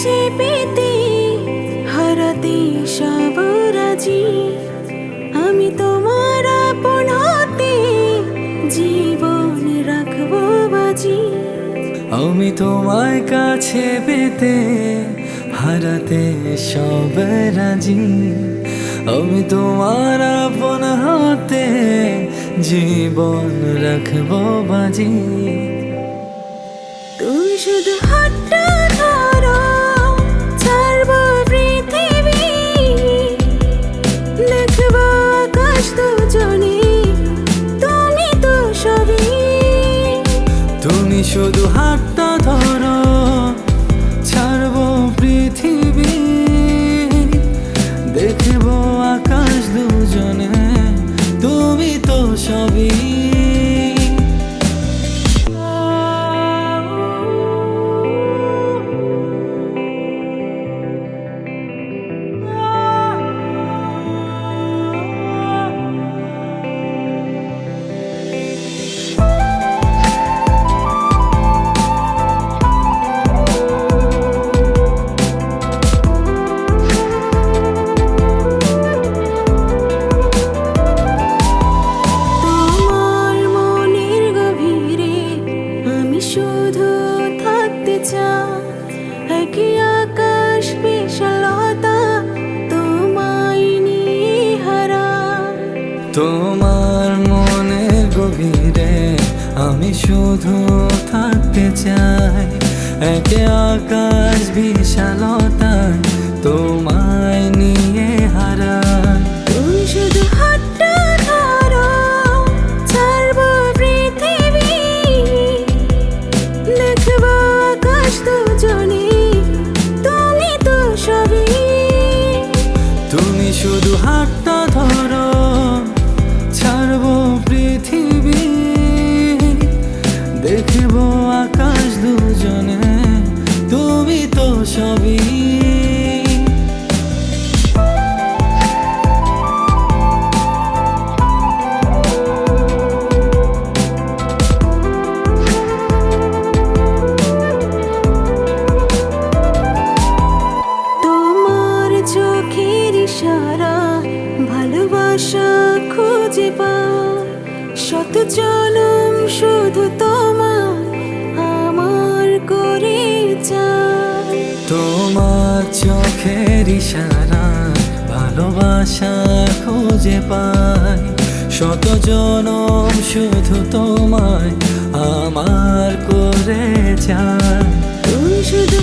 কাছে পেতে হারাতে সব রাজি। আমি তোমার আপন হতে জীবন রাখবো বাজি। আমি তোমায় কাছে পেতে হারাতে সব রাজি। আমি তোমার আপন হতে জীবন রাখবো বাজি। তুমি শুধু হাতটা ধরো, ছাড়বো পৃথিবী, দেখবো আকাশ দুজনে, তুমি তো সবই। তুমি শুধু হাতটা ধরো, ছাড়বো পৃথিবী, দেখবো আকাশ দুজনে, তুমি তো সবই। শুধু থাকতে চাই একই আকাশ বিশালতা, তোমায় নিয়ে হারা। তোমার মনের গভীরে আমি শুধু থাকতে চাই একে আকাশ বিশালতায়, তোমায় নিয়ে হারা। তুমি শুধু হাতটা ধরো, ছাড়বো পৃথিবী, দেখবো আকাশ দুজনে, তুমি তো সবই। তুমি শুধু হাতটা ধরো, ছাড়বো পৃথিবী, দেখবো আকাশ দুজনে, তুমি তো সবই। চোখের ইশারা ভালোবাসা খুঁজে পায়, শত জনম শুধু তোমার আমার করে চাই। তোমার চোখের ইশারা ভালোবাসা খুঁজে পাই, শত জনম শুধু তোমায় আমার করে চাই। তুমি শুধু